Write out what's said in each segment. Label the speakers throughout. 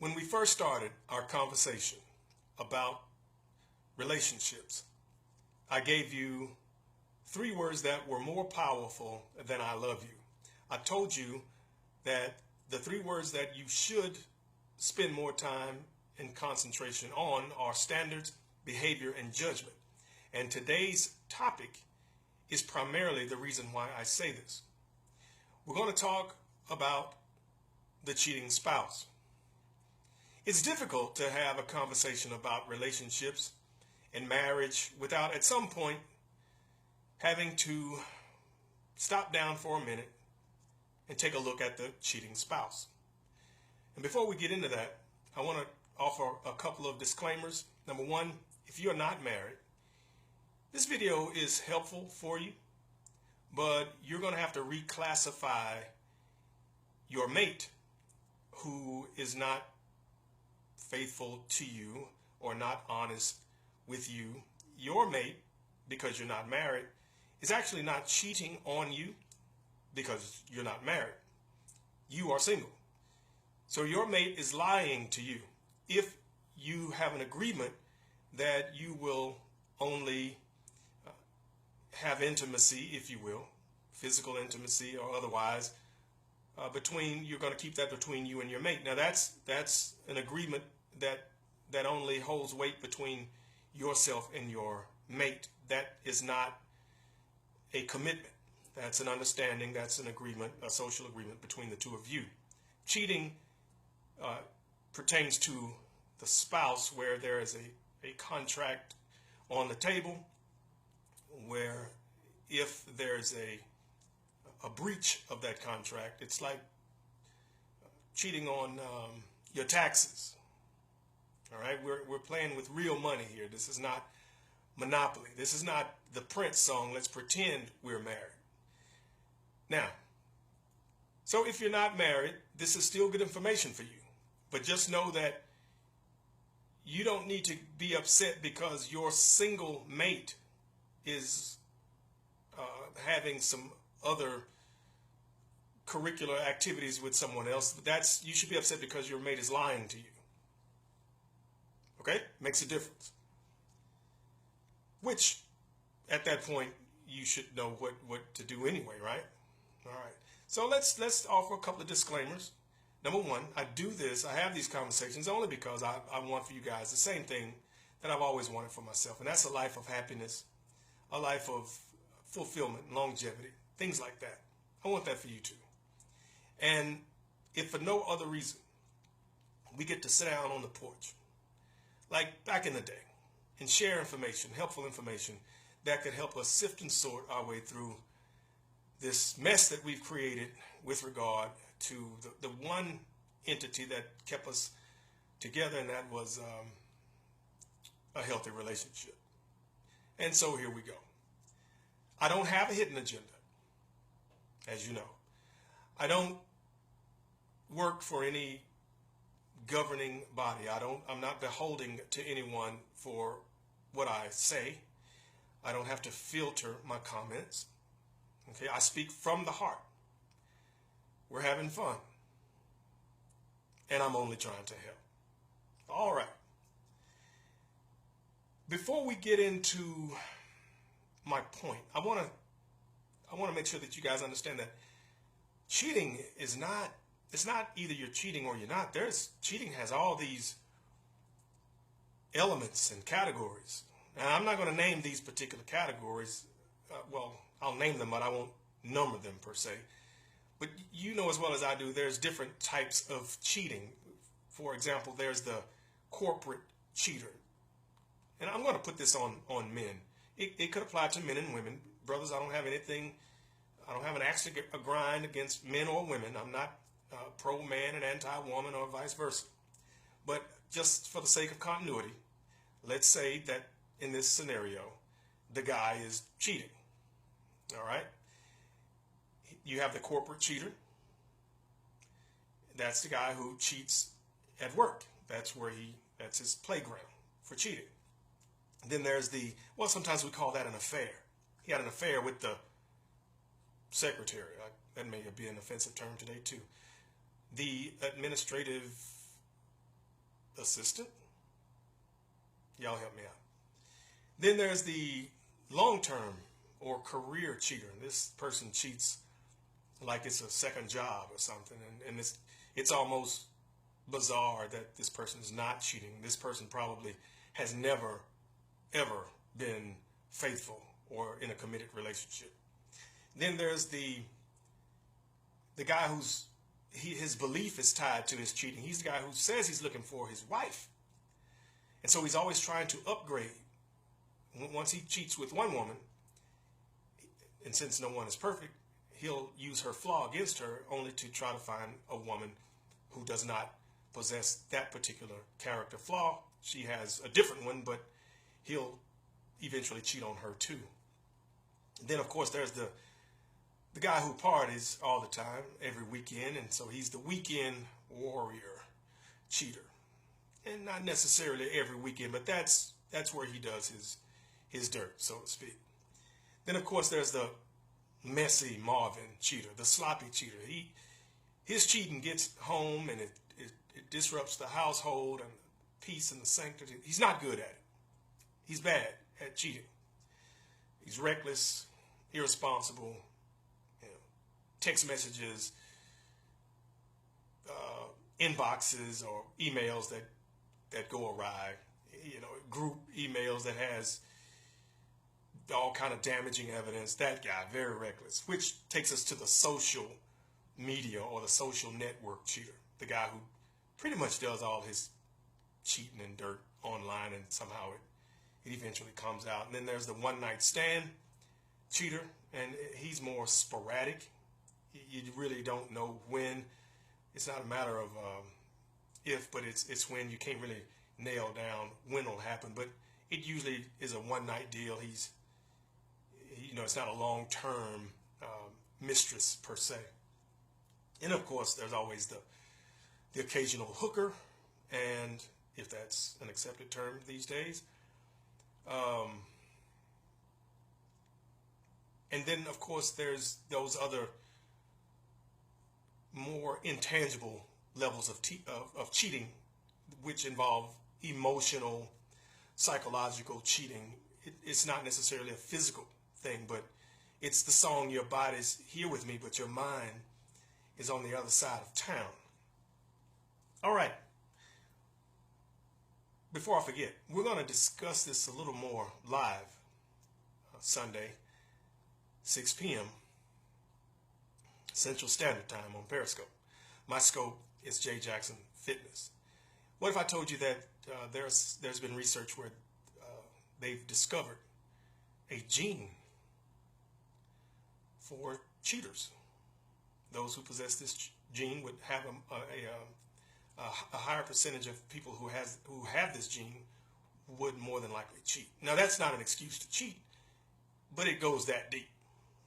Speaker 1: When we first started our conversation about relationships, I gave you three words that were more powerful than I love you. I told you that the three words that you should spend more time and concentration on are standards, behavior, and judgment. And today's topic is primarily the reason why I say this. We're going to talk about the cheating spouse. It's difficult to have a conversation about relationships and marriage without at some point having to stop down for a minute and take a look at the cheating spouse. And before we get into that, I want to offer a couple of disclaimers. Number one, if you're not married, this video is helpful for you, but you're going to have to reclassify your mate who is not faithful to you or not honest with you. Your mate, because you're not married, is actually not cheating on you because you're not married. You are single. So your mate is lying to you if you have an agreement that you will only have intimacy, if you will, physical intimacy or otherwise, you're going to keep that between you and your mate. Now that's an agreement that only holds weight between yourself and your mate. That is not a commitment. That's an understanding. That's an agreement, a social agreement between the two of you. Cheating pertains to the spouse, where there is a contract on the table, where if there's a breach of that contract, it's like cheating on your taxes. All right, we're playing with real money here. This is not Monopoly. This is not the Prince song, let's pretend we're married. Now, so if you're not married, this is still good information for you. But just know that you don't need to be upset because your single mate is having some other curricular activities with someone else. You should be upset because your mate is lying to you. Okay? Makes a difference. Which, at that point, you should know what to do anyway, right? All right. So let's offer a couple of disclaimers. Number one, I have these conversations only because I want for you guys the same thing that I've always wanted for myself, and that's a life of happiness, a life of fulfillment, longevity, things like that. I want that for you too. And if for no other reason, we get to sit down on the porch, like back in the day, and share information, helpful information that could help us sift and sort our way through this mess that we've created with regard to the one entity that kept us together, and that was a healthy relationship. And so here we go. I don't have a hidden agenda, as you know. I don't work for any governing body. I'm not beholden to anyone for what I say. I don't have to filter my comments. Okay, I speak from the heart. We're having fun. And I'm only trying to help. All right. Before we get into my point, I want to make sure that you guys understand that cheating is not, it's not either you're cheating or you're not. Cheating has all these elements and categories. Now, I'm not going to name these particular categories. I'll name them, but I won't number them per se. But you know as well as I do, there's different types of cheating. For example, there's the corporate cheater. And I'm going to put this on men. It could apply to men and women. Brothers, I don't have an axe to grind against men or women. I'm not pro-man and anti-woman or vice versa. But just for the sake of continuity, let's say that in this scenario, the guy is cheating. All right? You have the corporate cheater. That's the guy who cheats at work. That's his playground for cheating. Then there's sometimes we call that an affair. He had an affair with the secretary. That may be an offensive term today too. The administrative assistant. Y'all help me out. Then there's the long-term or career cheater. This person cheats like it's a second job or something, and it's almost bizarre that this person is not cheating. This person probably has never, ever been faithful or in a committed relationship. Then there's the guy his belief is tied to his cheating. He's the guy who says he's looking for his wife. And so he's always trying to upgrade. Once he cheats with one woman, and since no one is perfect, he'll use her flaw against her only to try to find a woman who does not possess that particular character flaw. She has a different one, but he'll eventually cheat on her too. Then, of course, there's the guy who parties all the time, every weekend, and so he's the weekend warrior cheater. And not necessarily every weekend, but that's where he does his dirt, so to speak. Then, of course, there's the messy Marvin cheater, the sloppy cheater. His cheating gets home and it disrupts the household and the peace and the sanctity. He's not good at it. He's bad at cheating. He's reckless, irresponsible, text messages, inboxes or emails that go awry, group emails that has all kind of damaging evidence. That guy, very reckless, which takes us to the social media or the social network cheater, the guy who pretty much does all his cheating and dirt online, and somehow it eventually comes out. And then there's the one night stand cheater, and he's more sporadic. You really don't know when. It's not a matter of if, but it's when. You can't really nail down when it'll happen, but it usually is a one night deal. It's not a long term mistress per se. And of course, there's always the occasional hooker, and if that's an accepted term these days. And then, of course, there's those other more intangible levels of cheating, which involve emotional, psychological cheating. It's not necessarily a physical thing, but it's the song, your body's here with me, but your mind is on the other side of town. All right. Before I forget, we're going to discuss this a little more live Sunday, 6 p.m. Central Standard Time on Periscope. My scope is Jay Jackson Fitness. What if I told you that there's been research where they've discovered a gene for cheaters? Those who possess this gene would have a higher percentage of people who have this gene would more than likely cheat. Now, that's not an excuse to cheat, but it goes that deep.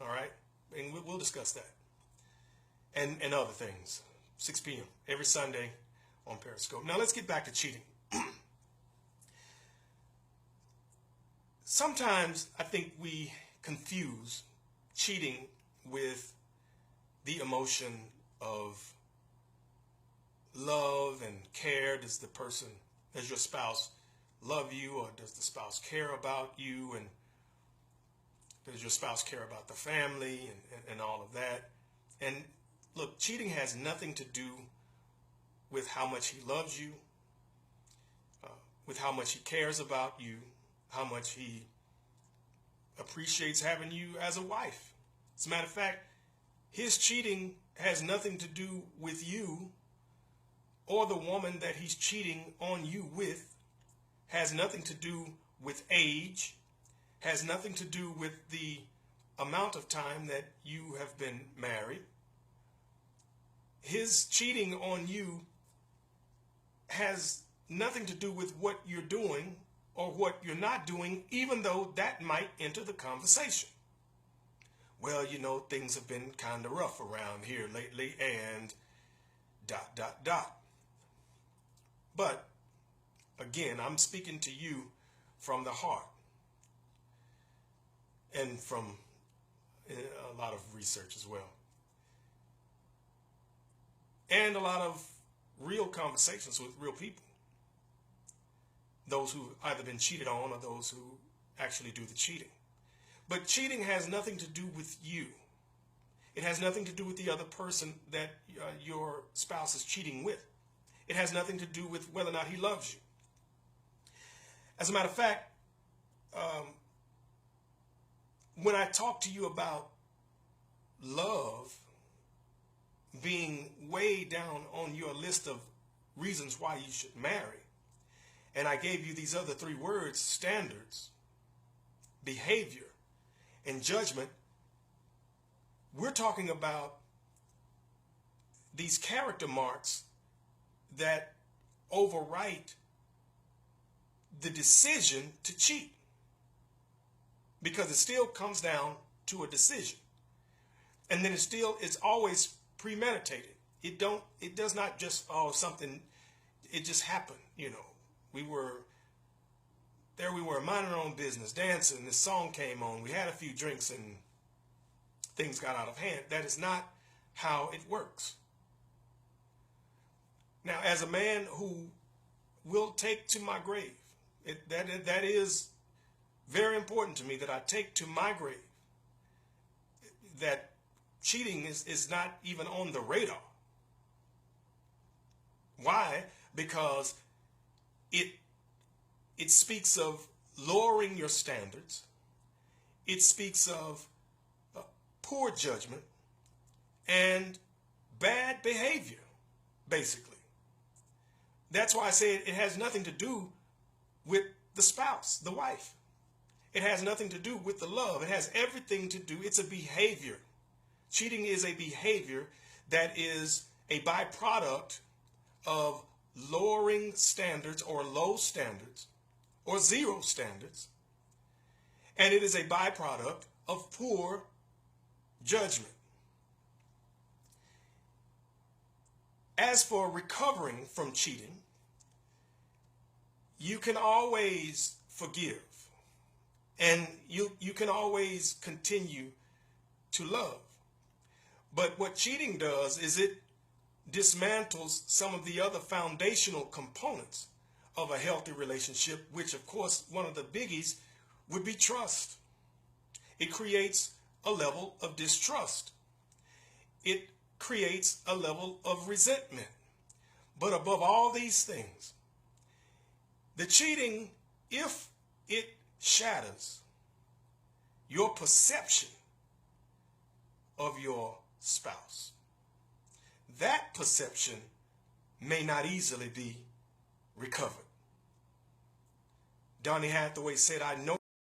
Speaker 1: All right, and we'll discuss that and other things. 6 p.m. every Sunday on Periscope. Now let's get back to cheating. Sometimes I think we confuse cheating with the emotion of love and care. Does your spouse love you, or does the spouse care about you, and does your spouse care about the family and all of that? And look, cheating has nothing to do with how much he loves you, with how much he cares about you, how much he appreciates having you as a wife. As a matter of fact, his cheating has nothing to do with you or the woman that he's cheating on you with, has nothing to do with age, has nothing to do with the amount of time that you have been married. His cheating on you has nothing to do with what you're doing or what you're not doing, even though that might enter the conversation. Well, things have been kind of rough around here lately, and ... But, again, I'm speaking to you from the heart and from a lot of research as well. And a lot of real conversations with real people. those who've either been cheated on or those who actually do the cheating. But cheating has nothing to do with you. It has nothing to do with the other person that your spouse is cheating with. It has nothing to do with whether or not he loves you. As a matter of fact, when I talk to you about love being way down on your list of reasons why you should marry, and I gave you these other three words: standards, behavior, and judgment, we're talking about these character marks that overwrite the decision to cheat, because it still comes down to a decision, and then it's always premeditated. It does not just something, it just happened. We were minding our own business, dancing, this song came on, we had a few drinks and things got out of hand. That is not how it works. Now, as a man who will take to my grave, that is very important to me, that I take to my grave that cheating is not even on the radar. Why? Because it speaks of lowering your standards. It speaks of poor judgment and bad behavior, basically. That's why I say it has nothing to do with the spouse, the wife. It has nothing to do with the love. It has everything to do, it's a behavior. Cheating is a behavior that is a byproduct of lowering standards or low standards or zero standards. And it is a byproduct of poor judgment. As for recovering from cheating, you can always forgive, and you can always continue to love. But what cheating does is it dismantles some of the other foundational components of a healthy relationship, which, of course, one of the biggies would be trust. It creates a level of distrust. It creates a level of resentment. But above all these things, the cheating, if it shatters your perception of your spouse, that perception may not easily be recovered. Donny Hathaway said, "I know